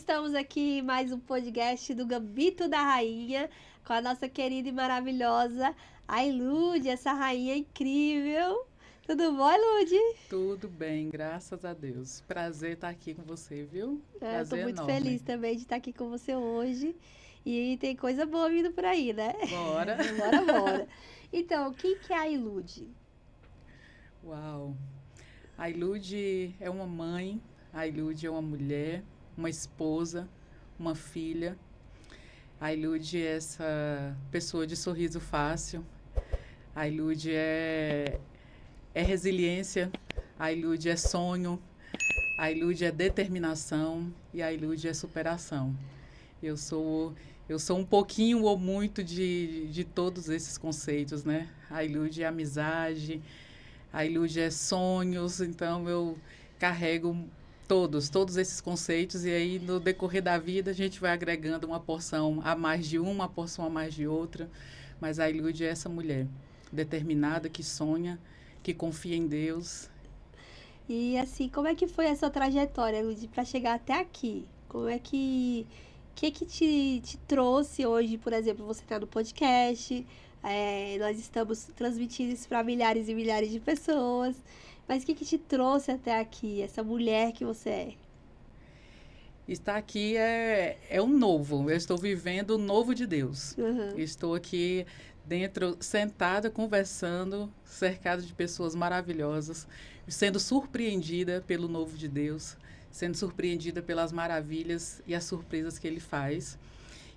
estamos aqui em mais um podcast do Gambito da Rainha, com a nossa querida e maravilhosa Ailude, essa rainha incrível. Tudo bom, Ailude? Tudo bem, graças a Deus. Prazer estar aqui com você, viu? Eu tô Prazer muito enorme. feliz também de estar aqui com você hoje. E tem coisa boa vindo por aí, né? Bora. Bora, bora. Então, quem que é a Ailude? Uau. A Ilude é uma mãe, a Ilude é uma mulher, uma esposa, uma filha. A Ilude é essa pessoa de sorriso fácil. A Ilude é resiliência. A Ilude é sonho. A Ilude é determinação. E a Ilude é superação. Eu sou, eu sou um pouquinho ou muito de todos esses conceitos, né? A Ilude é amizade, a Ilude é sonhos, então eu carrego todos esses conceitos e aí no decorrer da vida a gente vai agregando uma porção a mais de uma porção a mais de outra, mas a Ilude é essa mulher determinada que sonha, que confia em Deus. E assim, como é que foi a sua trajetória, Ailude, para chegar até aqui? Como é que te trouxe hoje, por exemplo, você está no podcast, nós estamos transmitindo isso para milhares e milhares de pessoas, mas o que te trouxe até aqui, essa mulher que você é? Estar aqui é um novo. Eu estou vivendo o novo de Deus. Uhum. Estou aqui dentro, sentada, conversando, cercada de pessoas maravilhosas, sendo surpreendida pelo novo de Deus, sendo surpreendida pelas maravilhas e as surpresas que Ele faz.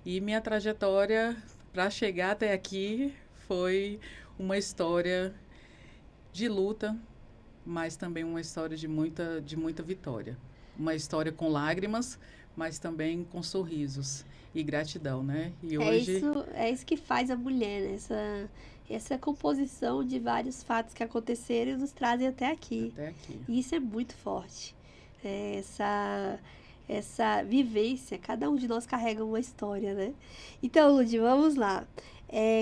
E minha trajetória para chegar até aqui foi uma história de luta, mas também uma história de muita vitória. Uma história com lágrimas, mas também com sorrisos e gratidão, né? E É hoje, isso, é isso que faz a mulher, né? Essa composição de vários fatos que aconteceram e nos trazem até aqui. até aqui. E isso é muito forte. É, essa vivência, cada um de nós carrega uma história, né? Então, Lud, vamos lá.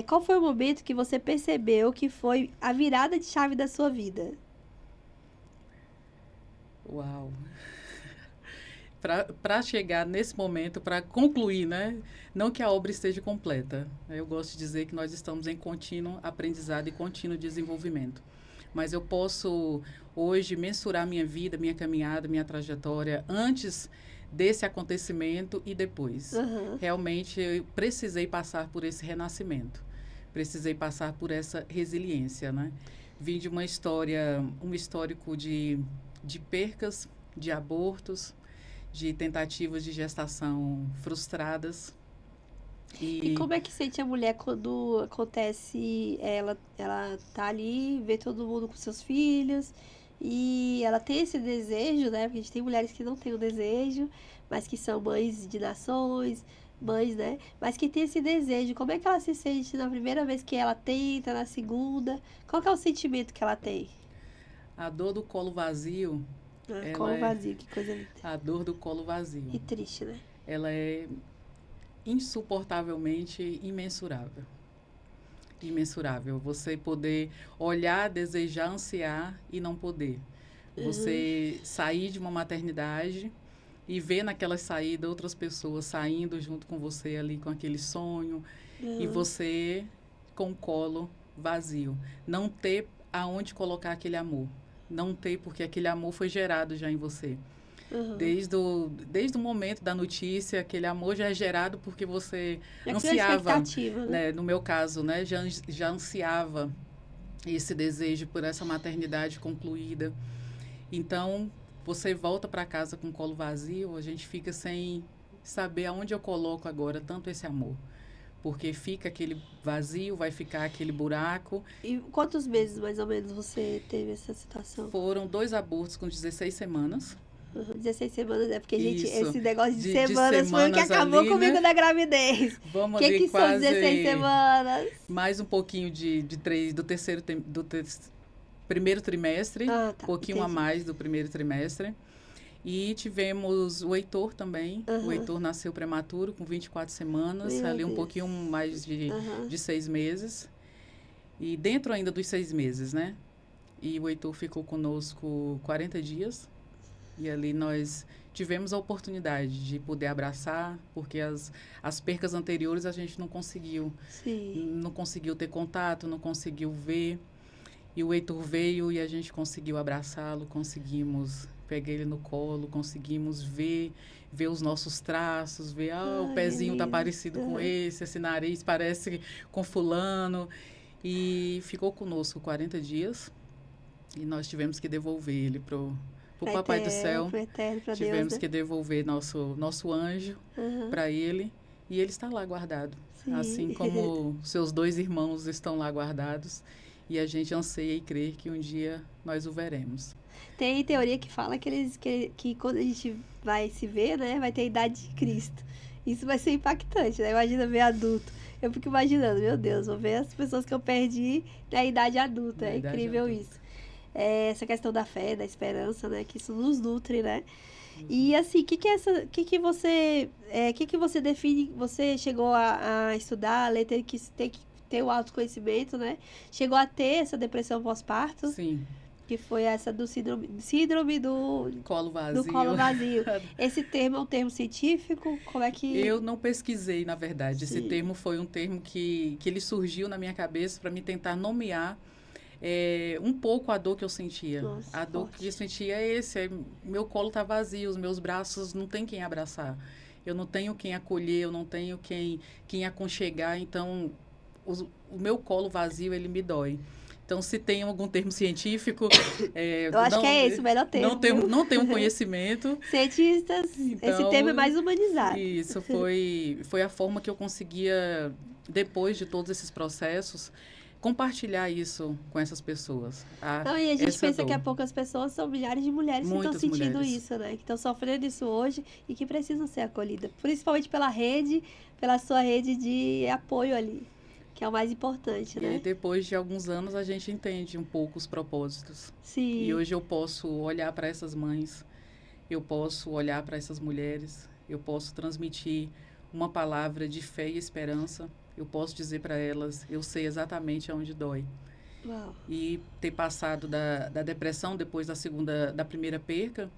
Qual foi o momento que você percebeu que foi a virada de chave da sua vida? Uau! Para chegar nesse momento, para concluir, né? Não que a obra esteja completa. Eu gosto de dizer que nós estamos em contínuo aprendizado e contínuo desenvolvimento. Mas eu posso hoje mensurar minha vida, minha caminhada, minha trajetória antes desse acontecimento e depois. Aham. Realmente eu precisei passar por esse renascimento. Precisei passar por essa resiliência, né? Vim de uma história, um histórico de percas, de abortos, de tentativas de gestação frustradas. E E como é que sente a mulher quando acontece, ela tá ali, vê todo mundo com seus filhos, e ela tem esse desejo, né? Porque a gente tem mulheres que não têm o desejo, mas que são mães de nações, mães, né? Mas que tem esse desejo. Como é que ela se sente na primeira vez que ela tenta, na segunda? Qual que é o sentimento que ela tem? a dor do colo vazio, Ah, ela colo é vazio, que coisa linda. a dor do colo vazio. E triste, né? Ela é insuportavelmente imensurável. Imensurável. Você poder olhar, desejar, ansiar e não poder. Uhum. Você sair de uma maternidade e ver naquela saída outras pessoas saindo junto com você ali com aquele sonho e Uhum. você com o colo vazio. Não ter aonde colocar aquele amor. Não ter, porque aquele amor foi gerado já em você. Uhum. Desde o momento da notícia, aquele amor já é gerado porque você Já criou a ansiava, expectativa, né? né? No meu caso, né? Já ansiava esse desejo por essa maternidade concluída. Então, você volta para casa com o colo vazio, a gente fica sem saber aonde eu coloco agora tanto esse amor. Porque fica aquele vazio, vai ficar aquele buraco. E quantos meses mais ou menos você teve essa situação? Foram 2 abortos com 16 semanas. Uhum, 16 semanas, é porque, gente, Isso, esse negócio de de semanas foi o que semanas acabou ali, comigo né? na gravidez. O Vamos que ali que são 16 quase semanas? mais um pouquinho de três, do primeiro trimestre, Ah, um tá, pouquinho a entendi. mais do primeiro trimestre. E tivemos o Heitor também. O Aham, Heitor nasceu prematuro, com 24 semanas, meu ali um Deus. pouquinho mais Aham, de 6 meses. E dentro ainda dos 6 meses, né? E o Heitor ficou conosco 40 dias. E ali nós tivemos a oportunidade de poder abraçar, porque as percas anteriores a gente não conseguiu. Sim. Não conseguiu ter contato, não conseguiu ver. E o Heitor veio e a gente conseguiu abraçá-lo, conseguimos pegar ele no colo, conseguimos ver os nossos traços, ver, o Ai, que pezinho tá lindo. parecido com Aham. esse nariz parece com fulano. E ficou conosco 40 dias e nós tivemos que devolver ele pro Pra Papai do eterno, Céu. pro eterno, pra Deus, Tivemos né? que devolver nosso anjo Aham. para ele e ele está lá guardado. Sim. Assim como seus 2 irmãos estão lá guardados. E a gente anseia e crê que um dia nós o veremos. Tem teoria que fala que quando a gente vai se ver, né, vai ter a idade de Cristo. Isso vai ser impactante, né? Imagina ver adulto. Eu fico imaginando, meu Deus, vou ver as pessoas que eu perdi na idade adulta. Na É idade incrível adulta. isso. É, essa questão da fé, da esperança, né? Que isso nos nutre, né? E assim, que você define? Você chegou a estudar, a ler, tem que ter o autoconhecimento, né? Chegou a ter essa depressão pós-parto, Sim, que foi essa do síndrome colo do colo vazio. vazio. Esse termo é um termo científico? Como é que. Eu não pesquisei, na verdade. Esse Sim. termo foi um termo que ele surgiu na minha cabeça para me tentar nomear um pouco a dor que eu sentia. Nossa, A dor que eu forte. sentia é meu colo tá vazio, os meus braços não tem quem abraçar. Eu não tenho quem acolher, eu não tenho quem aconchegar, então o meu colo vazio, ele me dói. Então, se tem algum termo científico, Eu acho que é esse o melhor termo, viu? não tenho conhecimento. Cientistas, esse termo é Então, mais humanizado. isso foi a forma que eu conseguia, depois de todos esses processos, compartilhar isso com essas pessoas. Não, e a gente Essa pensa que há dor. poucas pessoas, são milhares de mulheres que estão Muitas sentindo mulheres. isso, né? Que estão sofrendo isso hoje e que precisam ser acolhidas. Principalmente pela rede, pela sua rede de apoio ali, que é o mais importante, E aí, né? depois de alguns anos, a gente entende um pouco os propósitos. E Sim. hoje eu posso olhar para essas mães, eu posso olhar para essas mulheres, eu posso transmitir uma palavra de fé e esperança. Eu posso dizer para elas, eu sei exatamente aonde dói. Uau. E ter passado da depressão depois da primeira perca,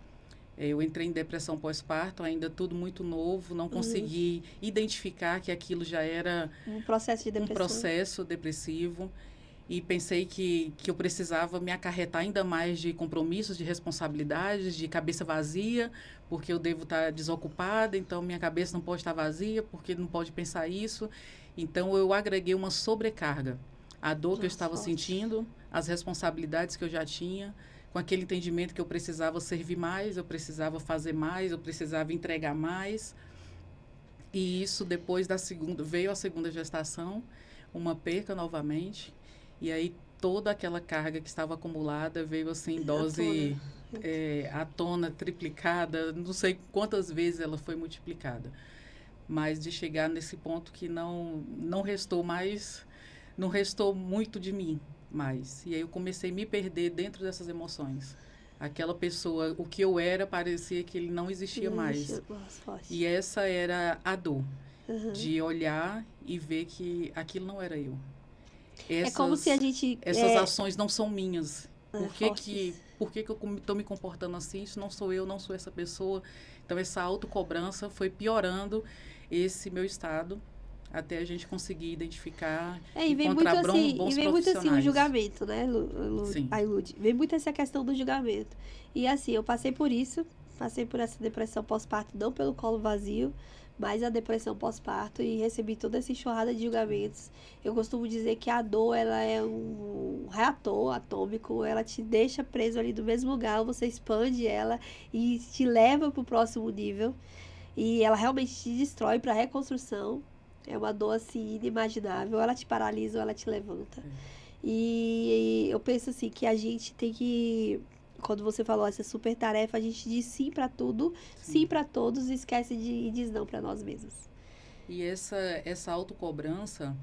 eu entrei em depressão pós-parto, ainda tudo muito novo, não consegui identificar que aquilo já era Um processo de um depressão. processo depressivo e pensei que eu precisava me acarretar ainda mais de compromissos, de responsabilidades, de cabeça vazia, porque eu devo estar desocupada, então minha cabeça não pode estar vazia, porque não pode pensar isso. Então eu agreguei uma sobrecarga. A dor que eu Nossa, estava forte. sentindo, as responsabilidades que eu já tinha, com aquele entendimento que eu precisava servir mais, eu precisava fazer mais, eu precisava entregar mais. E isso depois veio a segunda gestação, uma perca novamente, e aí toda aquela carga que estava acumulada veio assim, dose à tona, triplicada, não sei quantas vezes ela foi multiplicada. Mas de chegar nesse ponto que não restou mais, não restou muito de mim mais. E aí eu comecei a me perder dentro dessas emoções. Aquela pessoa, o que eu era, parecia que ele não existia mais. Nossa, forte. E essa era a dor, de olhar e ver que aquilo não era eu. É como se a gente. Essas ações não são minhas. Fortes. Por que eu estou me comportando assim? Isso não sou eu, não sou essa pessoa. Então, essa autocobrança foi piorando esse meu estado até a gente conseguir identificar E vem encontrar muito assim, bons e vem muito assim o profissionais. julgamento, né, Sim. Lud? Vem muito essa questão do julgamento. E assim, eu passei por isso, passei por essa depressão pós-parto, não pelo colo vazio, mas a depressão pós-parto e recebi toda essa enxurrada de julgamentos. Eu costumo dizer que a dor, ela é um reator atômico, ela te deixa preso ali do mesmo lugar, você expande ela e te leva para o próximo nível. E ela realmente te destrói para a reconstrução. É uma dor assim inimaginável. Ou ela te paralisa ou ela te levanta. E eu penso assim que a gente tem que, quando você falou essa super tarefa, a gente diz sim para tudo, sim para todos e esquece e diz não para nós mesmos. E essa autocobrança,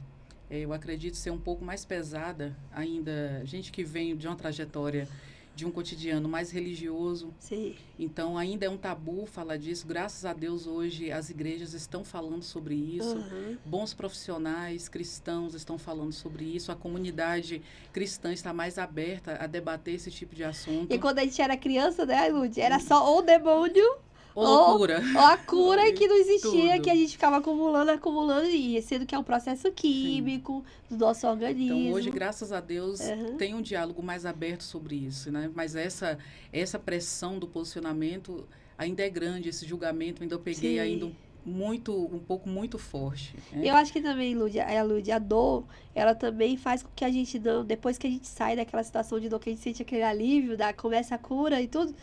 eu acredito ser um pouco mais pesada ainda. Gente que vem de uma trajetória de um cotidiano mais religioso. Sim. Então, ainda é um tabu falar disso. Graças a Deus, hoje, as igrejas estão falando sobre isso. Uhum. Bons profissionais cristãos estão falando sobre isso. A comunidade cristã está mais aberta a debater esse tipo de assunto. E quando a gente era criança, né, Lud? Era só ou o demônio Ou loucura. ou a cura que não existia, Tudo. que a gente ficava acumulando e ia, sendo que é um processo químico do nosso organismo. Então, hoje, graças a Deus, Uhum. tem um diálogo mais aberto sobre isso, né? Mas essa pressão do posicionamento ainda é grande, esse julgamento ainda eu peguei Sim. ainda um pouco muito forte. E eu acho que também, Lud, a dor, ela também faz com que a gente não, depois que a gente sai daquela situação de dor, que a gente sente aquele alívio, começa a cura e tudo,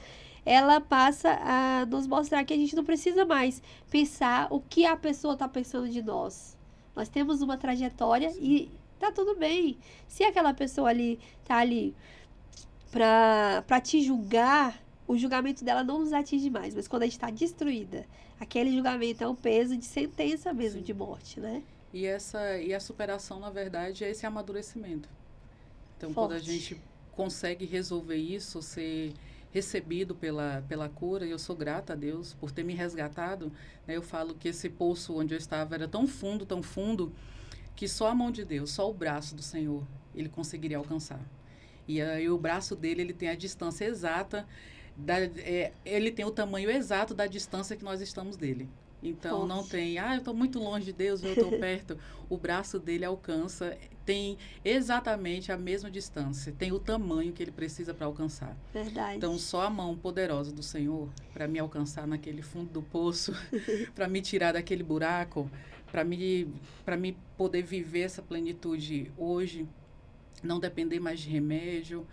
ela passa a nos mostrar que a gente não precisa mais pensar o que a pessoa está pensando de nós. Nós temos uma trajetória e tá tudo bem. Se aquela pessoa ali tá ali pra te julgar, o julgamento dela não nos atinge mais. Mas quando a gente tá destruída, aquele julgamento é um peso de sentença mesmo, Sim. de morte, né? E a superação, na verdade, é esse amadurecimento. Então, Forte. quando a gente consegue resolver isso, ser recebido pela cura, e eu sou grata a Deus por ter me resgatado, né? Eu falo que esse poço onde eu estava era tão fundo, que só a mão de Deus, só o braço do Senhor, ele conseguiria alcançar. E aí o braço dele, ele tem a distância exata, ele tem o tamanho exato da distância que nós estamos dele. Então, Forte. não tem, eu estou muito longe de Deus, eu estou perto. O braço dele alcança, tem exatamente a mesma distância, tem o tamanho que ele precisa para alcançar. Verdade. Então, só a mão poderosa do Senhor para me alcançar naquele fundo do poço, para me tirar daquele buraco, para me poder viver essa plenitude hoje, não depender mais de remédio,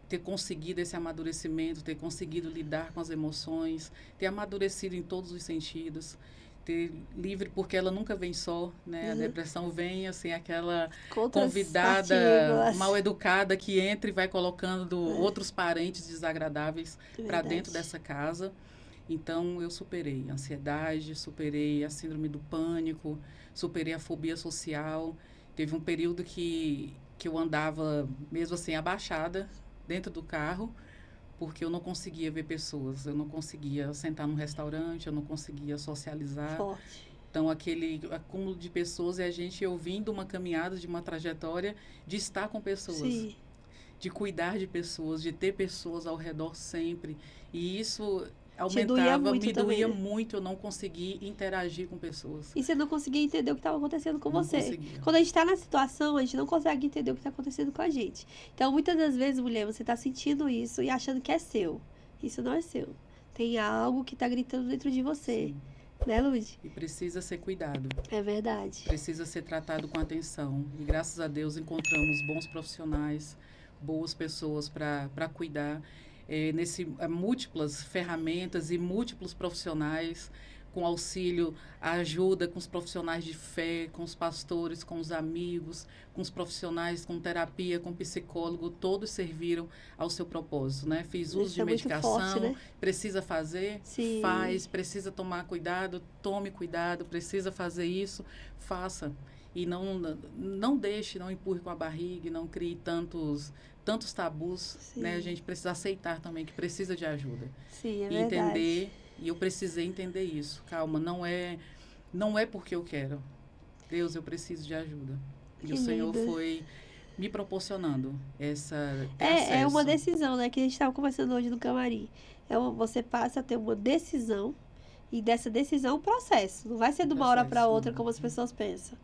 ter conseguido esse amadurecimento, ter conseguido lidar com as emoções, ter amadurecido em todos os sentidos, ter livre, porque ela nunca vem só, né? A depressão vem, assim, aquela convidada mal educada que entra e vai colocando outros parentes desagradáveis para dentro dessa casa. Então, eu superei a ansiedade, superei a síndrome do pânico, superei a fobia social. Teve um período que eu andava, mesmo assim, abaixada, dentro do carro, porque eu não conseguia ver pessoas, eu não conseguia sentar num restaurante, eu não conseguia socializar. Forte. Então, aquele acúmulo de pessoas e a gente ouvindo uma caminhada de uma trajetória de estar com pessoas. Sim. De cuidar de pessoas, de ter pessoas ao redor sempre. E isso aumentava, me doía muito, eu não conseguia interagir com pessoas. E você não conseguia entender o que estava acontecendo com você. Conseguia. Quando a gente está na situação, a gente não consegue entender o que está acontecendo com a gente. Então, muitas das vezes, mulher, você está sentindo isso e achando que é seu. Isso não é seu. Tem algo que está gritando dentro de você. Sim. Né, Lud? E precisa ser cuidado. É verdade. Precisa ser tratado com atenção. E graças a Deus encontramos bons profissionais, boas pessoas para cuidar. Múltiplas ferramentas e múltiplos profissionais com auxílio, ajuda com os profissionais de fé, com os pastores, com os amigos, com os profissionais, com terapia, com psicólogo, todos serviram ao seu propósito, né? Fiz uso de medicação, forte, né? Precisa fazer, Sim. faz, precisa tomar cuidado, tome cuidado, precisa fazer isso, faça. E não deixe, não empurre com a barriga, não crie tantos tabus, né? A gente precisa aceitar também que precisa de ajuda. Sim, é e verdade. Entender, e eu precisei entender isso. Calma, não é porque eu quero. Deus, eu preciso de ajuda. E o Senhor foi me proporcionando essa acesso. É uma decisão, né? Que a gente estava conversando hoje no camarim. Você passa a ter uma decisão e dessa decisão um processo. Não vai ser de uma hora para outra como as pessoas pensam,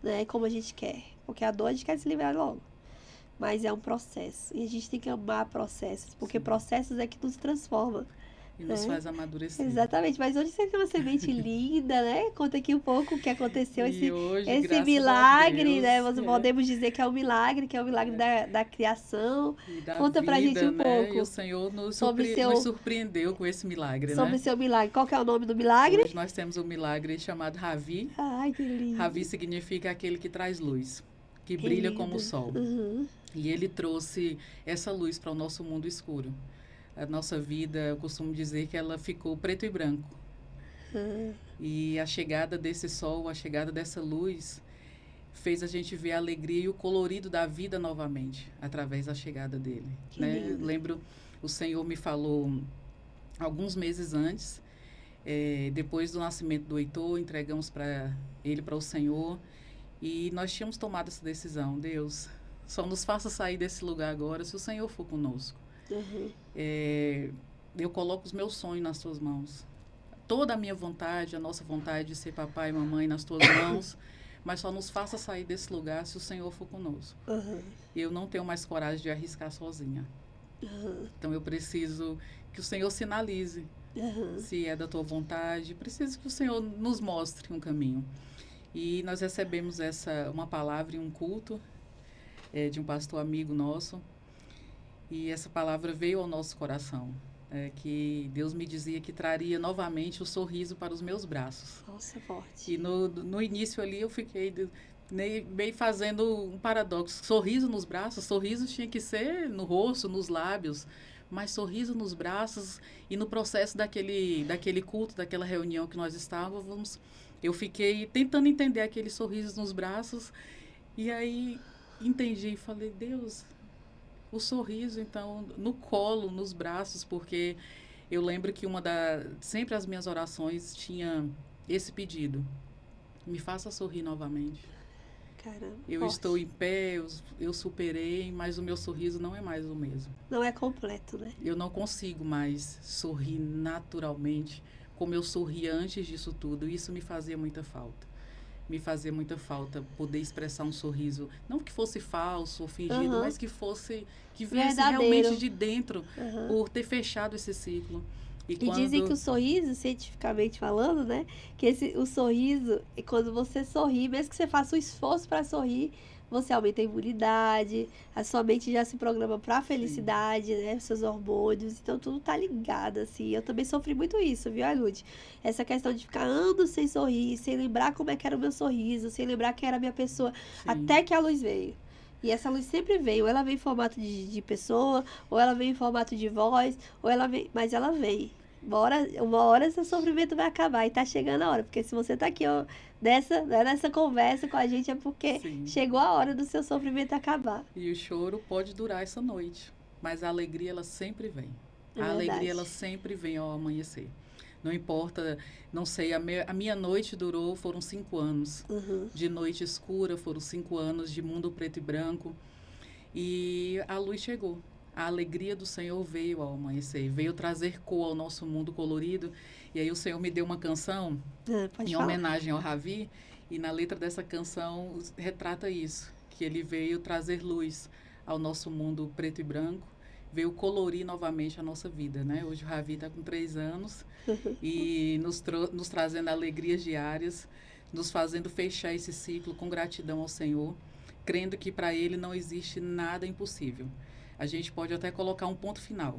né? Como a gente quer. Porque a dor a gente quer se livrar logo. Mas é um processo. E a gente tem que amar processos. Porque processos é que nos transformam. E nos faz amadurecer. Exatamente. Mas hoje você tem uma semente linda, né? Conta aqui um pouco o que aconteceu. Hoje, esse milagre, né? Nós podemos dizer que é um milagre da criação. Conta vida, pra gente um pouco. E o Senhor nos surpreendeu com esse milagre, sobre seu milagre. Qual que é o nome do milagre? Hoje nós temos um milagre chamado Ravi. Ai, que lindo. Ravi significa aquele que traz luz, que brilha como o sol. Uhum. E ele trouxe essa luz para o nosso mundo escuro. A nossa vida, eu costumo dizer que ela ficou preto e branco. E a chegada desse sol, a chegada dessa luz, fez a gente ver a alegria e o colorido da vida novamente, através da chegada dele. Que Né? lindo. Lembro, o Senhor me falou alguns meses antes, depois do nascimento do Heitor, entregamos para ele, para o Senhor, e nós tínhamos tomado essa decisão. Deus, só nos faça sair desse lugar agora se o Senhor for conosco. Uhum. Eu coloco os meus sonhos nas tuas mãos. Toda a minha vontade, a nossa vontade de ser papai e mamãe nas tuas mãos, mas só nos faça sair desse lugar se o Senhor for conosco. Uhum. Eu não tenho mais coragem de arriscar sozinha. Uhum. Então eu preciso que o Senhor sinalize Uhum. se é da tua vontade. Preciso que o Senhor nos mostre um caminho. E nós recebemos uma palavra em um culto de um pastor amigo nosso. E essa palavra veio ao nosso coração. Que Deus me dizia que traria novamente o sorriso para os meus braços. Nossa, forte. E no início ali eu fiquei meio fazendo um paradoxo. Sorriso nos braços, sorriso tinha que ser no rosto, nos lábios, mas sorriso nos braços. E no processo daquele culto, daquela reunião que nós estávamos, eu fiquei tentando entender aquele sorriso nos braços. E aí entendi e falei, Deus, o sorriso, então, no colo, nos braços, porque eu lembro que sempre as minhas orações tinha esse pedido. Me faça sorrir novamente. Caramba, Eu forte. estou em pé, eu superei, mas o meu sorriso não é mais o mesmo. Não é completo, né? Eu não consigo mais sorrir naturalmente como eu sorria antes disso tudo. Isso me fazia muita falta. Me fazia muita falta poder expressar um sorriso, não que fosse falso ou fingido, mas que viesse realmente de dentro, por ter fechado esse ciclo. E dizem que o sorriso, cientificamente falando, né, que o sorriso, quando você sorri, mesmo que você faça um esforço para sorrir, você aumenta a imunidade, a sua mente já se programa para a felicidade, né, seus hormônios, então tudo tá ligado, assim. Eu também sofri muito isso, viu, Ailud? Essa questão de ficar anos sem sorrir, sem lembrar como é que era o meu sorriso, sem lembrar quem era a minha pessoa, até que a luz veio. E essa luz sempre veio, ou ela vem em formato de pessoa, ou ela vem em formato de voz, ou ela vem, mas ela vem. Uma hora esse sofrimento vai acabar e tá chegando a hora, porque se você tá aqui ó, nessa conversa com a gente é porque chegou a hora do seu sofrimento acabar. E o choro pode durar essa noite, mas a alegria ela sempre vem. A alegria ela sempre vem ao amanhecer. Não importa, não sei, a minha noite foram 5 anos. De noite escura, foram 5 anos de mundo preto e branco. E a luz chegou. A alegria do Senhor veio ao amanhecer, veio trazer cor ao nosso mundo colorido. E aí o Senhor me deu uma canção em homenagem ao Ravi. E na letra dessa canção retrata isso, que ele veio trazer luz ao nosso mundo preto e branco. Veio colorir novamente a nossa vida, né? Hoje o Ravi está com 3 anos e nos trazendo alegrias diárias, nos fazendo fechar esse ciclo com gratidão ao Senhor, crendo que para Ele não existe nada impossível. A gente pode até colocar um ponto final,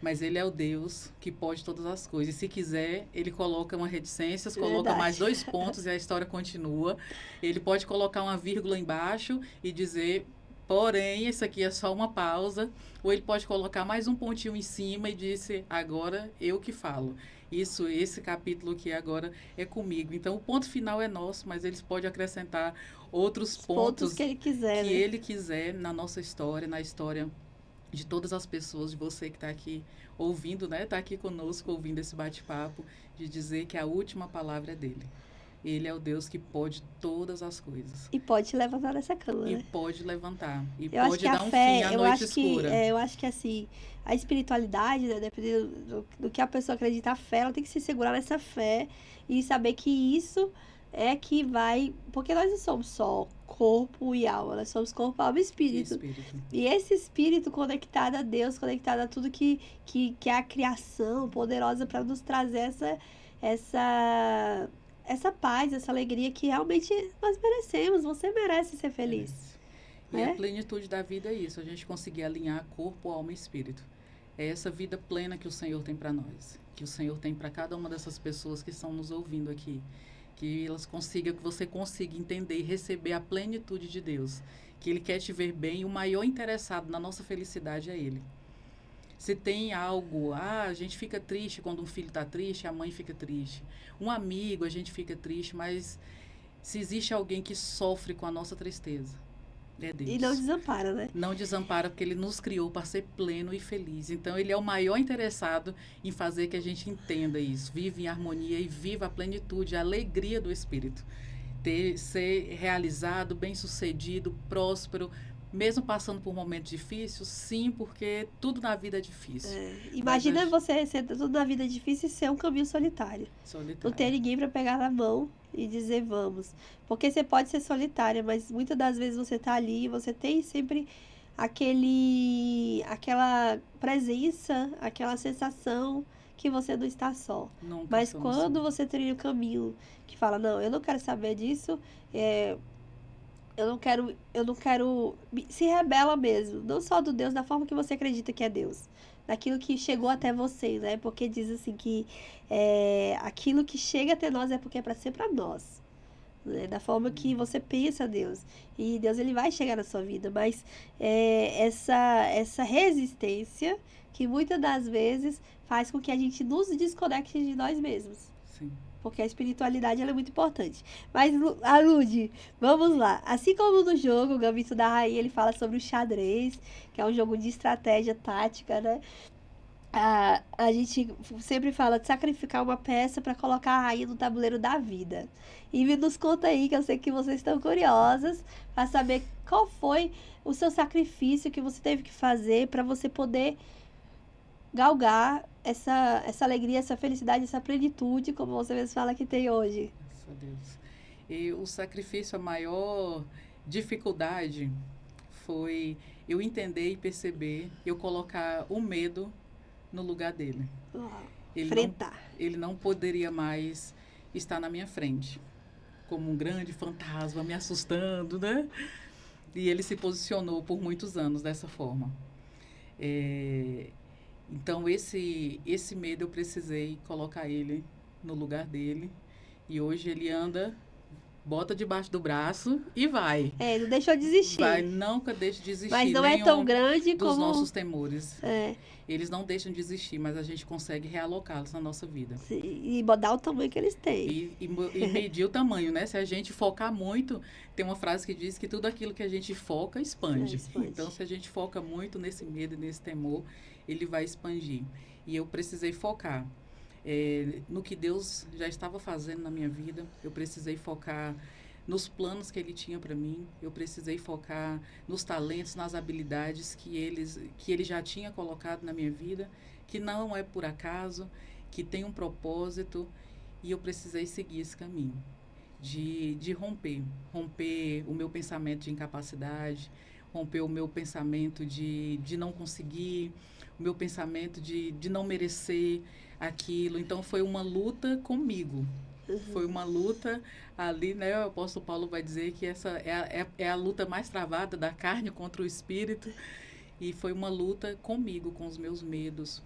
mas Ele é o Deus que pode todas as coisas. E se quiser, Ele coloca uma reticências, coloca mais 2 pontos e a história continua. Ele pode colocar uma vírgula embaixo e dizer... Porém, isso aqui é só uma pausa. Ou ele pode colocar mais um pontinho em cima e dizer, agora eu que falo. Esse capítulo aqui agora é comigo. Então, o ponto final é nosso, mas eles podem acrescentar outros pontos que ele quiser, que ele quiser na nossa história, na história de todas as pessoas, de você que está aqui ouvindo, né? Está aqui conosco ouvindo esse bate-papo, de dizer que a última palavra é dele. Ele é o Deus que pode todas as coisas. E pode te levantar dessa cama, E né? pode levantar. E eu pode dar um fim à noite escura. Eu acho que, assim, a espiritualidade, né, dependendo do que a pessoa acredita, a fé, ela tem que se segurar nessa fé e saber que isso é que vai... Porque nós não somos só corpo e alma, nós somos corpo, alma e espírito. E esse espírito conectado a Deus, conectado a tudo que é a criação poderosa para nos trazer essa paz, essa alegria que realmente nós merecemos. Você merece ser feliz. E a plenitude da vida é isso, a gente conseguir alinhar corpo, alma e espírito. É essa vida plena que o Senhor tem para nós, que o Senhor tem para cada uma dessas pessoas que estão nos ouvindo aqui. Que você consiga entender e receber a plenitude de Deus. Que Ele quer te ver bem, e o maior interessado na nossa felicidade é Ele. Se tem algo, a gente fica triste quando um filho está triste, a mãe fica triste. Um amigo, a gente fica triste, mas Se existe alguém que sofre com a nossa tristeza, é E não Deus. desampara, né? Não desampara porque Ele nos criou para ser pleno e feliz. Então, Ele é o maior interessado em fazer que a gente entenda isso. Vive em harmonia e viva a plenitude, a alegria do Espírito. Ser realizado, bem-sucedido, próspero, mesmo passando por momentos difíceis, sim, porque tudo na vida é difícil. Imagina você ser tudo na vida difícil e ser um caminho solitário. Não ter ninguém para pegar na mão e dizer vamos. Porque você pode ser solitária, mas muitas das vezes você tá ali e você tem sempre aquela presença, aquela sensação que você não está só. Nunca Mas somos quando só. você trilha o caminho que fala, não, eu não quero saber disso, eu não quero, se rebela mesmo, não só do Deus, da forma que você acredita que é Deus, daquilo que chegou até você, né? Porque diz assim que aquilo que chega até nós é porque é para ser para nós, né? Da forma que você pensa Deus, e Deus ele vai chegar na sua vida, mas essa resistência que muitas das vezes faz com que a gente nos desconecte de nós mesmos. Sim. Porque a espiritualidade ela é muito importante. Mas, Alude, vamos lá. Assim como no jogo, o Gambito da Rainha, ele fala sobre o xadrez, que é um jogo de estratégia tática, né? A gente sempre fala de sacrificar uma peça para colocar a rainha no tabuleiro da vida. E me nos conta aí, que eu sei que vocês estão curiosas, para saber qual foi o seu sacrifício que você teve que fazer para você poder galgar essa alegria, essa felicidade, essa plenitude, como você mesmo fala que tem hoje. Graças a Deus. E o sacrifício, a maior dificuldade foi eu entender e perceber, eu colocar o medo no lugar dele. Enfrentar. Ele não poderia mais estar na minha frente, como um grande fantasma me assustando, né? E ele se posicionou por muitos anos dessa forma. Então, esse medo eu precisei colocar ele no lugar dele. E hoje ele anda, bota debaixo do braço e vai. Não deixou de desistir. Vai, nunca deixa de desistir. Mas não é tão grande dos como... nossos temores. Eles não deixam de existir, mas a gente consegue realocá-los na nossa vida. Sim, e dar o tamanho que eles têm. E medir o tamanho, né? Se a gente focar muito, tem uma frase que diz que tudo aquilo que a gente foca, expande. Então, se a gente foca muito nesse medo e nesse temor, ele vai expandir. E eu precisei focar no que Deus já estava fazendo na minha vida. Eu precisei focar nos planos que Ele tinha para mim. Eu precisei focar nos talentos, nas habilidades que Ele já tinha colocado na minha vida, que não é por acaso, que tem um propósito. E eu precisei seguir esse caminho de romper o meu pensamento de incapacidade, romper o meu pensamento de não conseguir, o meu pensamento de não merecer aquilo. Então, foi uma luta comigo. Foi uma luta ali, né? O apóstolo Paulo vai dizer que essa é a luta mais travada da carne contra o espírito. E foi uma luta comigo, com os meus medos,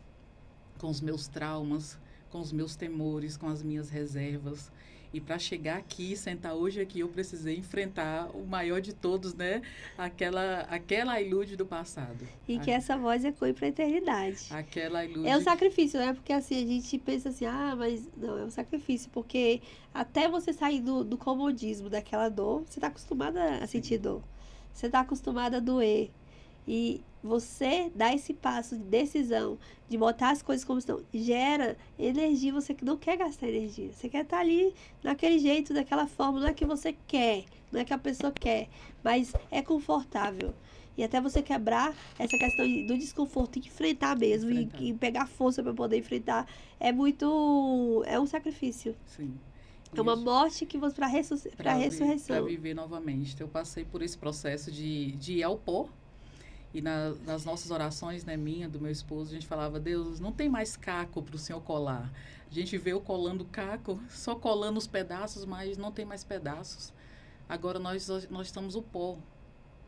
com os meus traumas, com os meus temores, com as minhas reservas. E para chegar aqui, sentar hoje aqui, eu precisei enfrentar o maior de todos, né? Aquela ilude do passado. E que essa voz ecoe para a eternidade. Aquela ilude... É um sacrifício, né? Porque assim, a gente pensa assim, mas não, é um sacrifício. Porque até você sair do comodismo, daquela dor, você está acostumada a sentir dor. Você está acostumada a doer. E você dá esse passo de decisão, de botar as coisas como estão, gera energia. Você que não quer gastar energia. Você quer estar ali daquele jeito, daquela forma. Não é que você quer, não é que a pessoa quer, mas é confortável. E até você quebrar essa questão do desconforto, enfrentar mesmo, e pegar força para poder enfrentar, é um sacrifício. Sim. É uma morte que você para ressurreição. Para viver novamente. Então, eu passei por esse processo de ir ao pó. E nas nossas orações, né, minha, do meu esposo, a gente falava: Deus, não tem mais caco para o Senhor colar. A gente veio colando caco, só colando os pedaços, mas não tem mais pedaços. Agora nós estamos o pó.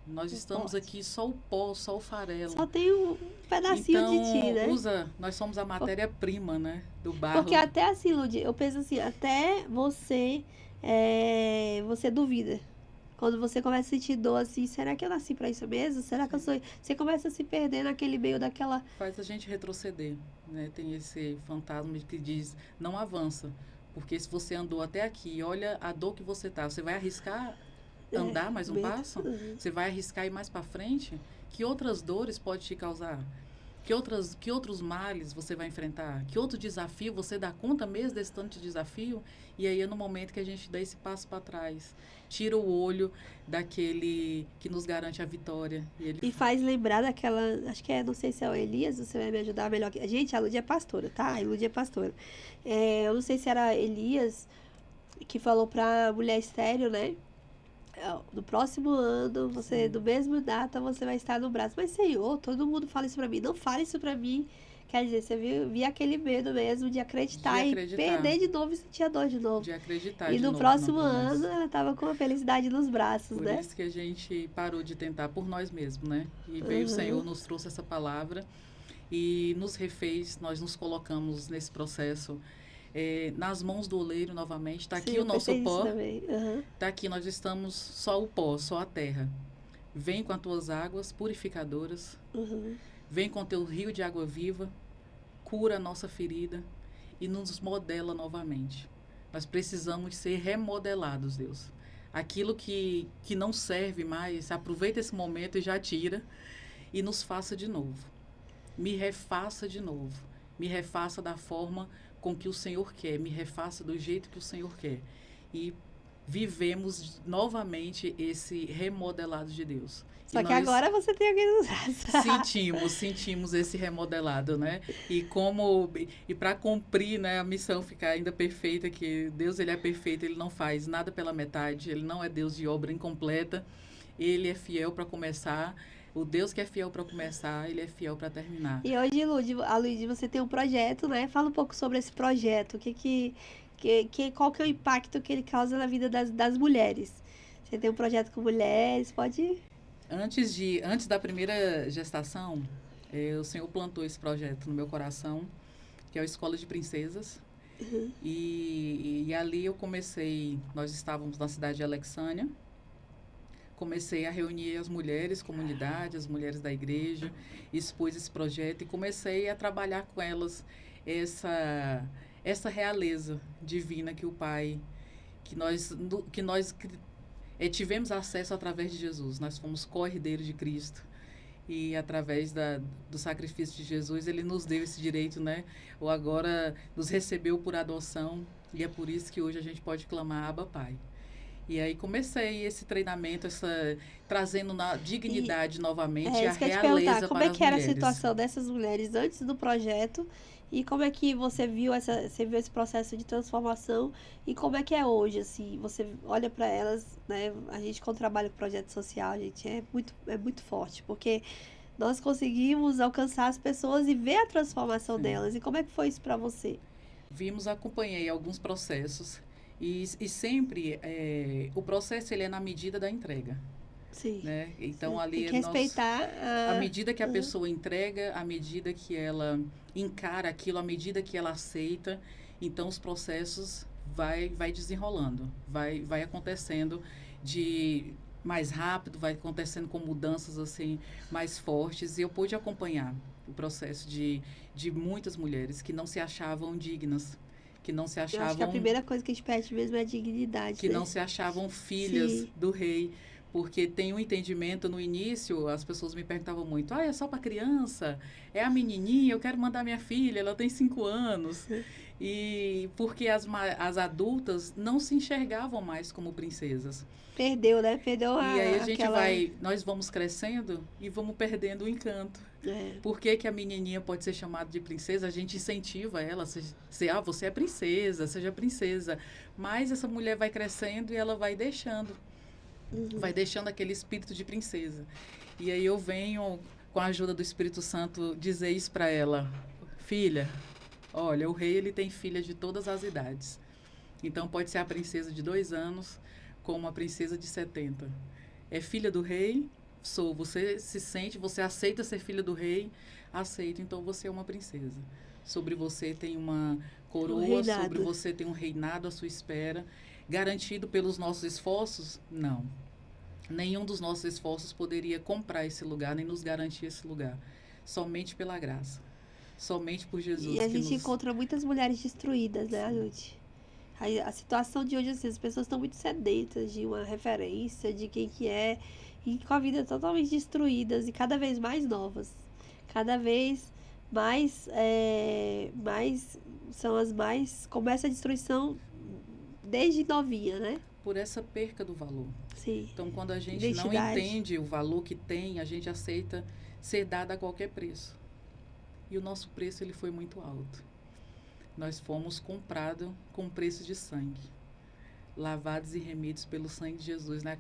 Nós estamos aqui só o pó, só o farelo. Só tem um pedacinho então, de ti, né? Nós somos a matéria-prima, né, do barro. Porque até assim, Ludi, eu penso assim, até você duvida. Quando você começa a sentir dor assim, será que eu nasci pra isso mesmo? Será que eu sou... Você começa a se perder naquele meio daquela... Faz a gente retroceder, né? Tem esse fantasma que diz, não avança, Porque se você andou até aqui, olha a dor que você tá, você vai arriscar andar mais um Medo. passo? Você vai arriscar ir mais para frente? Que outras dores pode te causar? Que outros males você vai enfrentar? Que outro desafio você dá conta mesmo desse tanto de desafio? E aí é no momento que a gente dá esse passo para trás, tira o olho daquele que nos garante a vitória. E faz lembrar daquela, acho que é, não sei se é o Elias, você vai me ajudar melhor. Gente, a Lud é pastora, tá? A Lud é pastora. Eu não sei se era Elias que falou pra mulher estéreo, né? No próximo ano, você, do mesmo data, você vai estar no braço. Mas, Senhor, todo mundo fala isso pra mim. Não fale isso pra mim. Quer dizer, você viu aquele medo mesmo de acreditar e perder de novo e sentir a dor de novo. De acreditar e de no novo próximo ano, ela tava com a felicidade nos braços, por né? Por isso que a gente parou de tentar por nós mesmos, né? E veio o Senhor, nos trouxe essa palavra e nos refez, nós nos colocamos nesse processo nas mãos do oleiro novamente. Está aqui o nosso pó. Está aqui, nós estamos só o pó, só a terra. Vem com as tuas águas purificadoras. Vem com o teu rio de água viva. Cura a nossa ferida e nos modela novamente. Nós precisamos ser remodelados, Deus. Aquilo que não serve mais, aproveita esse momento e já tira e nos faça de novo. Me refaça de novo. Me refaça da forma com que o Senhor quer, me refaça do jeito que o Senhor quer. E vivemos novamente esse remodelado de Deus. Só que agora você tem alguém nos braços. Sentimos esse remodelado, né? E para cumprir, né, a missão ficar ainda perfeita, que Deus, ele é perfeito, ele não faz nada pela metade, ele não é Deus de obra incompleta, ele é fiel para começar. O Deus que é fiel para começar, ele é fiel para terminar. E hoje, Lud, você tem um projeto, né? Fala um pouco sobre esse projeto. Qual que é o impacto que ele causa na vida das mulheres? Você tem um projeto com mulheres, pode... Antes da primeira gestação, o Senhor plantou esse projeto no meu coração, que é a Escola de Princesas. E ali eu comecei, nós estávamos na cidade de Alexânia, comecei a reunir as mulheres, comunidade, as mulheres da igreja, expus esse projeto e comecei a trabalhar com elas essa realeza divina que o Pai, que nós tivemos acesso através de Jesus. Nós fomos co-herdeiros de Cristo e através do sacrifício de Jesus, ele nos deu esse direito, né? Ou agora nos recebeu por adoção e é por isso que hoje a gente pode clamar Abba Pai. E aí comecei esse treinamento, trazendo na dignidade novamente a realeza para as mulheres. Como é que era a situação dessas mulheres antes do projeto e como é que você viu esse processo de transformação e como é que é hoje, assim, você olha para elas, né? A gente quando trabalha com projeto social, a gente é muito forte, porque nós conseguimos alcançar as pessoas e ver a transformação delas. E como é que foi isso para você? Acompanhei alguns processos. E sempre o processo ele é na medida da entrega. Sim. Né? Então, ali tem que respeitar à medida que a pessoa entrega, à medida que ela encara aquilo, à medida que ela aceita, então os processos vai desenrolando, vai acontecendo de mais rápido, vai acontecendo com mudanças assim mais fortes. E eu pude acompanhar o processo de muitas mulheres que não se achavam dignas, que não se achavam... Eu acho que a primeira coisa que a gente pede mesmo é a dignidade, que não se achavam filhas do rei, porque tem um entendimento no início, as pessoas me perguntavam muito, é só para criança, é a menininha, eu quero mandar minha filha, ela tem 5 anos. E porque as adultas não se enxergavam mais como princesas. Perdeu, né? E aí a gente nós vamos crescendo e vamos perdendo o encanto. Por que a menininha pode ser chamada de princesa? A gente incentiva ela, você é princesa, seja princesa. Mas essa mulher vai crescendo e ela vai deixando. Vai deixando aquele espírito de princesa. E aí eu venho, com a ajuda do Espírito Santo, dizer isso para ela. Filha, olha, o rei ele tem filha de todas as idades. Então pode ser a princesa de 2 anos, como a princesa de 70. É filha do rei? Sou. Você se sente, você aceita ser filha do rei? Aceito, então você é uma princesa. Sobre você tem uma coroa, sobre você tem um reinado à sua espera. Garantido pelos nossos esforços? Não. Nenhum dos nossos esforços poderia comprar esse lugar, nem nos garantir esse lugar. Somente pela graça. Somente por Jesus. E a gente encontra muitas mulheres destruídas, né, Lud? A situação de hoje, assim, as pessoas estão muito sedentas de uma referência, de quem que é, e com a vida totalmente destruídas e cada vez mais novas. Cada vez mais são as mais. Começa a destruição desde novinha, né? Por essa perca do valor. Sim. Então, quando a gente não Identidade. entende o valor que tem, a gente aceita ser dado a qualquer preço. E o nosso preço ele foi muito alto. Nós fomos comprados com preço de sangue, lavados e remidos pelo sangue de Jesus, né?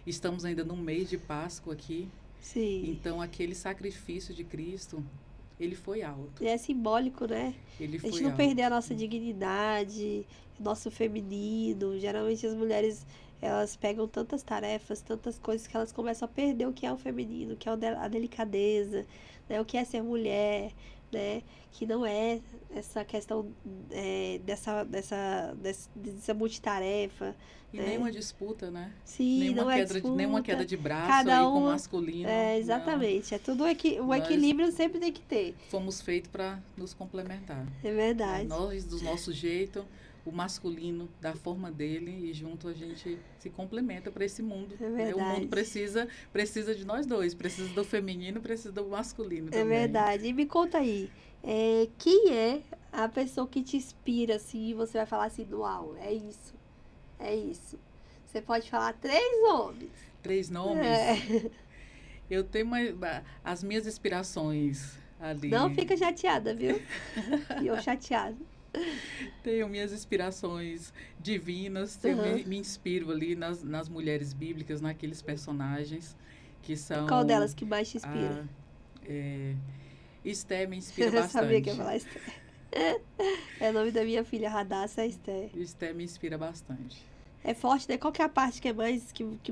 Estamos ainda no mês de Páscoa aqui. Sim. Então, aquele sacrifício de Cristo, ele foi alto. E é simbólico, né? Ele A foi gente não alto. perder a nossa dignidade, nosso feminino. Geralmente as mulheres, elas pegam tantas tarefas, tantas coisas que elas começam a perder o que é o feminino, que é a delicadeza, né? O que é ser mulher, né? Que não é essa questão dessa multitarefa. E né? nenhuma disputa, né? Sim, não é Nenhuma disputa. queda de braço Cada aí com o uma. masculino. Exatamente. É tudo um Nós- equilíbrio sempre tem que ter. Fomos feitos para nos complementar. É verdade. Nós, do nosso jeito, o masculino da forma dele, e junto a gente se complementa para esse mundo. É né? O verdade. mundo precisa de nós dois, precisa do feminino, precisa do masculino É também. verdade. E me conta aí, quem é a pessoa que te inspira, assim, e você vai falar assim, uau, é isso, é isso. Você pode falar 3 nomes. 3 nomes. É. Eu tenho as minhas inspirações ali. Não fica chateada, viu? E eu chateada. Tenho minhas inspirações divinas, eu me inspiro ali nas mulheres bíblicas, naqueles personagens que são... Qual delas que mais te inspira? Esther me inspira Eu bastante. sabia que ia falar Esther. É o nome da minha filha, Radassa Esther. Esther me inspira bastante. É forte, né? Qual que é a parte que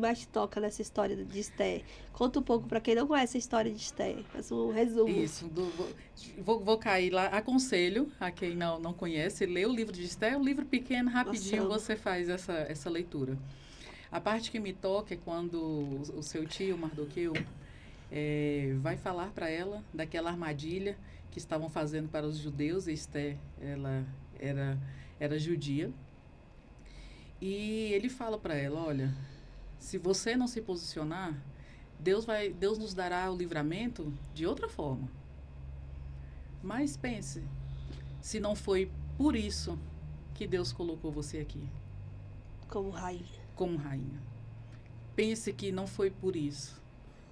mais te toca nessa história de Esther? Conta um pouco pra quem não conhece a história de Esther. Faz um resumo. Isso. Vou cair lá. Aconselho a quem não conhece, ler o livro de Esther. É um livro pequeno, rapidinho, você faz essa leitura. A parte que me toca é quando o seu tio, Mardoqueu, vai falar para ela daquela armadilha que estavam fazendo para os judeus. Esther, ela era judia. E ele fala para ela, olha, se você não se posicionar, Deus nos dará o livramento de outra forma. Mas pense, se não foi por isso que Deus colocou você aqui. Como rainha. Como rainha. Pense que não foi por isso.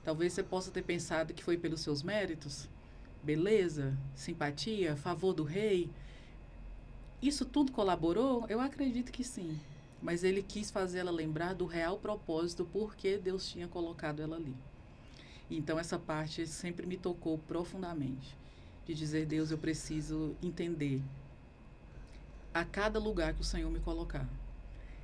Talvez você possa ter pensado que foi pelos seus méritos, beleza, simpatia, favor do rei. Isso tudo colaborou? Eu acredito que sim. Mas ele quis fazer ela lembrar do real propósito por que Deus tinha colocado ela ali. Então, essa parte sempre me tocou profundamente. De dizer, Deus, eu preciso entender a cada lugar que o Senhor me colocar.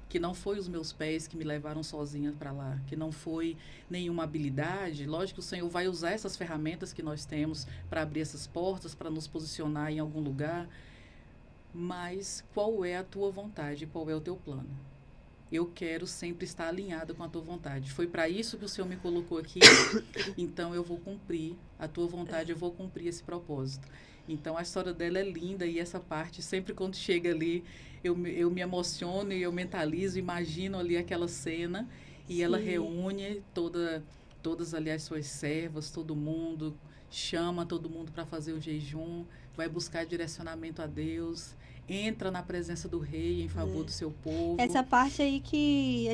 Que não foi os meus pés que me levaram sozinha para lá. Que não foi nenhuma habilidade. Lógico que o Senhor vai usar essas ferramentas que nós temos para abrir essas portas, para nos posicionar em algum lugar. Mas qual é a tua vontade? Qual é o teu plano? Eu quero sempre estar alinhada com a tua vontade. Foi para isso que o Senhor me colocou aqui. Então, eu vou cumprir a tua vontade, eu vou cumprir esse propósito. Então, a história dela é linda e essa parte, sempre quando chega ali, eu me emociono e eu mentalizo, imagino ali aquela cena. E Sim. ela reúne todas ali as suas servas, todo mundo, chama todo mundo para fazer o jejum, vai buscar direcionamento a Deus, entra na presença do rei em favor do seu povo. Essa parte aí que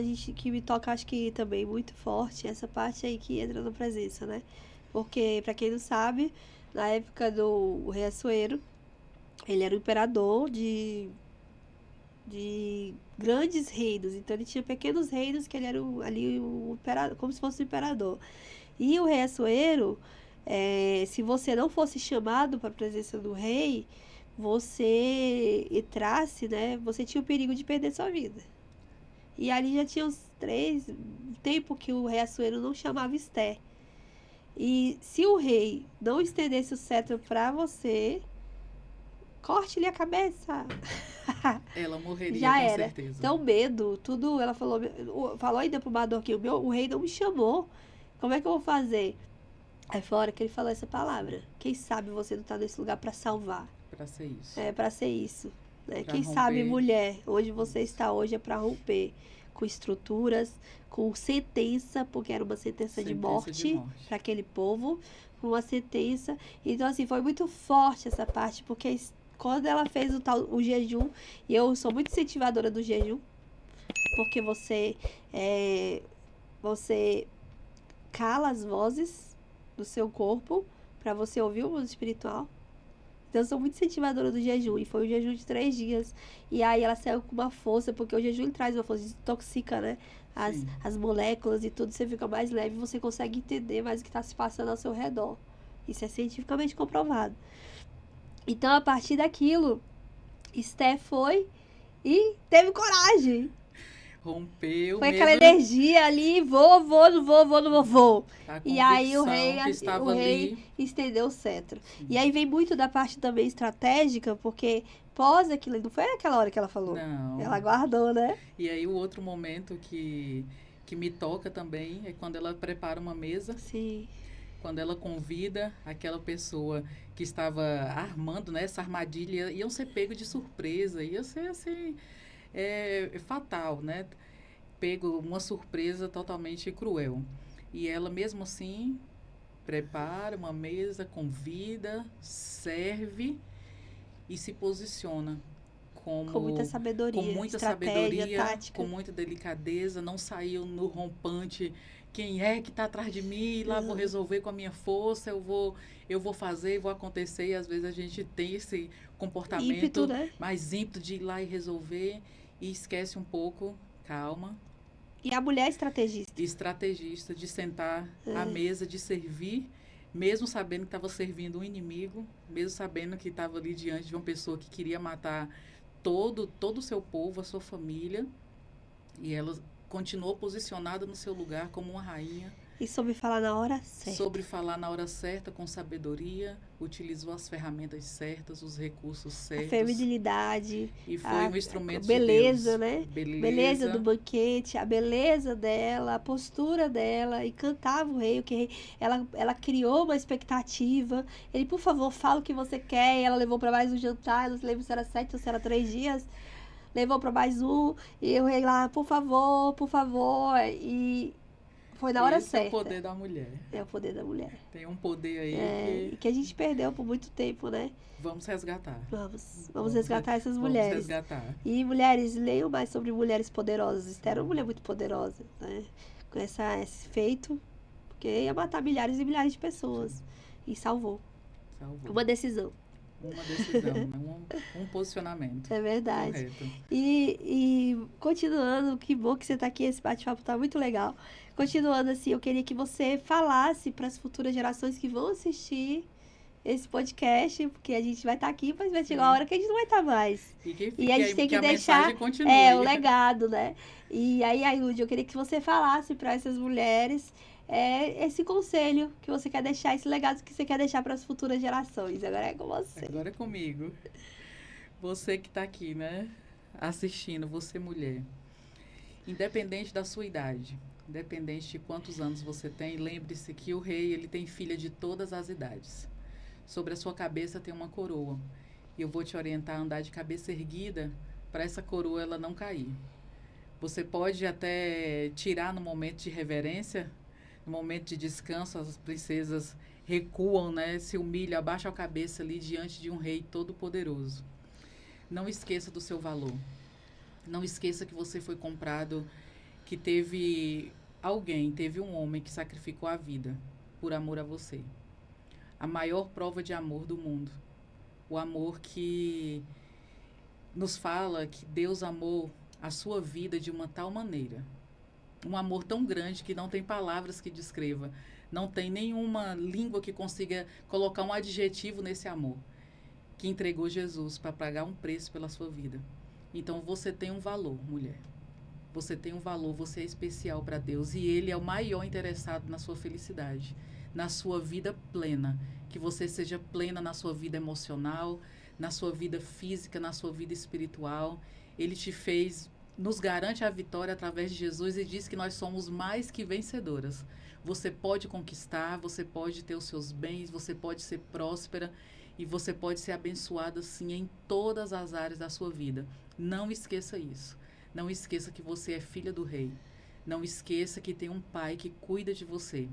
me toca, acho que também muito forte, essa parte aí que entra na presença, né? Porque, pra quem não sabe, na época do rei Assuero, ele era o imperador de grandes reinos. Então, ele tinha pequenos reinos que ele era o imperador, como se fosse o imperador. E o rei Assuero, se você não fosse chamado para a presença do rei, você entrasse, né? Você tinha o perigo de perder sua vida. E ali já tinha uns 3 tempos que o rei Assuero não chamava Esther. E se o rei não estendesse o cetro para você, corte-lhe a cabeça. Ela morreria Já com era. certeza. Então, medo, tudo, ela falou ainda pro Mardoqueu, o rei não me chamou. Como é que eu vou fazer? Aí fora que ele falou essa palavra. Quem sabe você não tá nesse lugar para salvar. Para ser isso. Para ser isso. né? Pra Quem sabe, romper. mulher, onde você está hoje é para romper com estruturas, com sentença, porque era uma sentença de Sentença de morte morte. para aquele povo, uma sentença. Então, assim, foi muito forte essa parte, porque quando ela fez o jejum, e eu sou muito incentivadora do jejum, porque você cala as vozes do seu corpo para você ouvir o mundo espiritual. Então eu sou muito incentivadora do jejum. E foi um jejum de 3 dias. E aí ela saiu com uma força, porque o jejum ele traz uma força, desintoxica, né? Sim. As moléculas e tudo, você fica mais leve, você consegue entender mais o que está se passando ao seu redor. Isso é cientificamente comprovado. Então, a partir daquilo, Esther foi e teve coragem. Rompeu Foi aquela mesmo energia ali, não vou. a E aí convicção que o estava rei ali. estendeu o cetro. Sim. E aí vem muito da parte também estratégica, porque pós aquilo, não foi naquela hora que ela falou. Não. Ela guardou, né? E aí o outro momento que me toca também é quando ela prepara uma mesa, Sim. quando ela convida aquela pessoa que estava armando, né, essa armadilha, iam ser pego de surpresa, ia ser assim, fatal, né? Pego uma surpresa totalmente cruel. E ela mesmo assim prepara uma mesa, convida, serve e se posiciona Com muita com sabedoria, muita estratégia, sabedoria, tática. com muita delicadeza, não saiu no rompante. Quem é que está atrás de mim? Lá vou resolver com a minha força, eu vou fazer, vou acontecer. E às vezes a gente tem esse comportamento Ímpeto, né? mais ímpeto de ir lá e resolver e esquece um pouco, calma, E a mulher estrategista. estrategista de sentar à mesa, de servir, mesmo sabendo que estava servindo um inimigo, mesmo sabendo que estava ali diante de uma pessoa que queria matar todo o seu povo, a sua família, e ela continuou posicionada no seu lugar como uma rainha. E soube falar na hora certa. Sobre falar na hora certa, com sabedoria, utilizou as ferramentas certas, os recursos certos. A feminilidade. E foi um instrumento beleza, de Deus. né? Beleza do banquete, a beleza dela, a postura dela, e cantava o rei, ela criou uma expectativa. Ele, por favor, fala o que você quer. E ela levou para mais um jantar, não se lembro se era 7 ou se era 3 dias. Levou para mais um, e o rei lá, por favor, e foi na hora certa. Esse é o poder da mulher. É o poder da mulher. Tem um poder aí que a gente perdeu por muito tempo, né? Vamos resgatar. Vamos resgatar essas mulheres. Vamos resgatar. E mulheres, leiam mais sobre mulheres poderosas. Esther era uma mulher muito poderosa, né? Com esse feito, porque ia matar milhares e milhares de pessoas. E salvou. Uma decisão. Uma decisão, um posicionamento. É verdade. Correto. E continuando, que bom que você está aqui, esse bate-papo tá muito legal. Continuando assim, eu queria que você falasse para as futuras gerações que vão assistir esse podcast, porque a gente vai estar aqui, mas vai chegar uma hora que a gente não vai estar mais. E a gente tem que deixar o legado, né? E aí, Ailud, eu queria que você falasse para essas mulheres esse conselho que você quer deixar, esse legado que você quer deixar para as futuras gerações. Agora é com você. Agora é comigo. Você que está aqui, né? Assistindo, você mulher. Independente da sua idade, independente de quantos anos você tem, lembre-se que o rei, ele tem filha de todas as idades. Sobre a sua cabeça tem uma coroa. E eu vou te orientar a andar de cabeça erguida para essa coroa ela não cair. Você pode até tirar no momento de reverência, no momento de descanso, as princesas recuam, né? Se humilham, abaixam a cabeça ali diante de um rei todo-poderoso. Não esqueça do seu valor. Não esqueça que você foi comprado, que teve um homem que sacrificou a vida por amor a você. A maior prova de amor do mundo. O amor que nos fala que Deus amou a sua vida de uma tal maneira. Um amor tão grande que não tem palavras que descreva. Não tem nenhuma língua que consiga colocar um adjetivo nesse amor. Que entregou Jesus para pagar um preço pela sua vida. Então você tem um valor, mulher. Você tem um valor, você é especial para Deus. E Ele é o maior interessado na sua felicidade, na sua vida plena. Que você seja plena na sua vida emocional, na sua vida física, na sua vida espiritual. Ele te fez, nos garante a vitória através de Jesus e diz que nós somos mais que vencedoras. Você pode conquistar, você pode ter os seus bens, você pode ser próspera. E você pode ser abençoado, sim, em todas as áreas da sua vida. Não esqueça isso. Não esqueça que você é filha do rei. Não esqueça que tem um pai que cuida de você.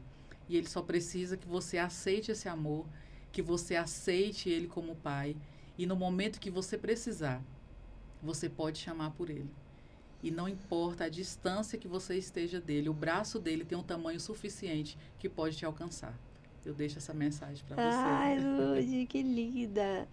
E ele só precisa que você aceite esse amor, que você aceite ele como pai. E no momento que você precisar, você pode chamar por ele. E não importa a distância que você esteja dele, o braço dele tem um tamanho suficiente que pode te alcançar. Eu deixo essa mensagem para Ai, você. Lude, que linda.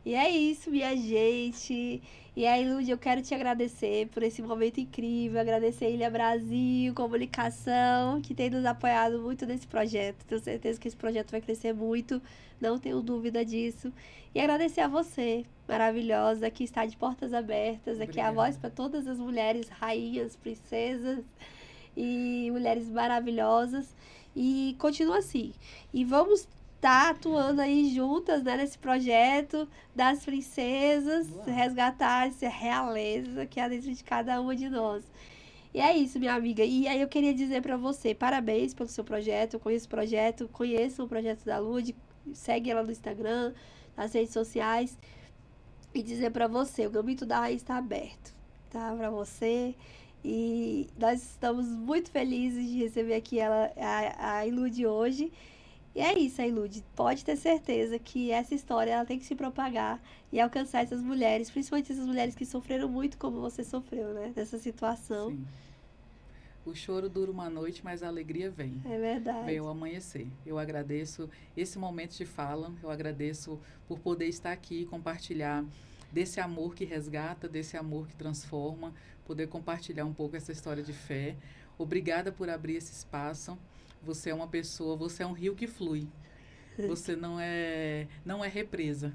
E é isso, minha gente. E aí, Lude, eu quero te agradecer por esse momento incrível, agradecer a Ilha Brasil, Comunicação, que tem nos apoiado muito nesse projeto. Tenho certeza que esse projeto vai crescer muito, não tenho dúvida disso. E agradecer a você, maravilhosa, que está de portas abertas, aqui é a voz Obrigada. para todas as mulheres, rainhas, princesas e mulheres maravilhosas. E continua assim. E vamos estar atuando aí juntas, né, nesse projeto das princesas, Uau. resgatar essa realeza que há dentro de cada uma de nós. E é isso, minha amiga. E aí eu queria dizer pra você, parabéns pelo seu projeto. Eu conheço o projeto, conheço o projeto da Lud, segue ela no Instagram, nas redes sociais. E dizer pra você, o Gambito da Rainha está aberto, tá? Pra você. E nós estamos muito felizes de receber aqui a Ilude hoje. E é isso, a Ilude. Pode ter certeza que essa história ela tem que se propagar e alcançar essas mulheres, principalmente essas mulheres que sofreram muito como você sofreu, né? Nessa situação. Sim. O choro dura uma noite, mas a alegria vem. É verdade. Vem ao amanhecer. Eu agradeço esse momento de fala, eu agradeço por poder estar aqui e compartilhar desse amor que resgata, desse amor que transforma, poder compartilhar um pouco essa história de fé. Obrigada por abrir esse espaço. Você é uma pessoa, você é um rio que flui. Você não é represa.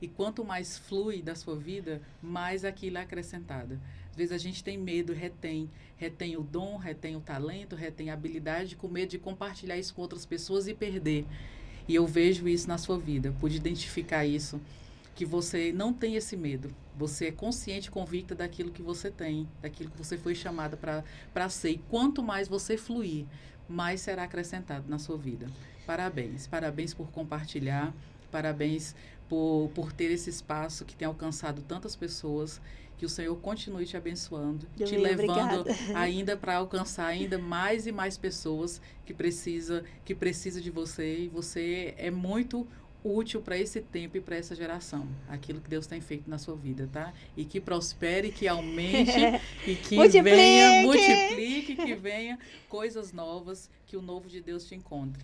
E quanto mais flui da sua vida, mais aquilo é acrescentado. Às vezes a gente tem medo, retém o dom, retém o talento, retém a habilidade, com medo de compartilhar isso com outras pessoas e perder. E eu vejo isso na sua vida, pude identificar isso, que você não tem esse medo. Você é consciente e convicta daquilo que você tem, daquilo que você foi chamada para ser. E quanto mais você fluir, mais será acrescentado na sua vida. Parabéns. Parabéns por compartilhar. Parabéns por ter esse espaço que tem alcançado tantas pessoas. Que o Senhor continue te abençoando, te levando ainda para alcançar ainda mais e mais pessoas que precisa de você. E você é muito útil para esse tempo e para essa geração. Aquilo que Deus tem feito na sua vida, tá? E que prospere, que aumente e que multiplique, que venha coisas novas, que o novo de Deus te encontre.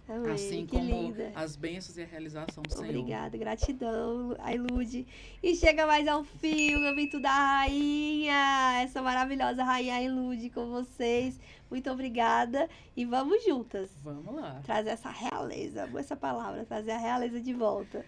Amém, assim que como linda. as bênçãos e a realização do Senhor. Obrigada, gratidão, a Ilude. E chega mais ao fim, o Gambito da Rainha, essa maravilhosa rainha Ilude com vocês. Muito obrigada e vamos juntas. Vamos lá. Trazer essa realeza, amo essa palavra, trazer a realeza de volta.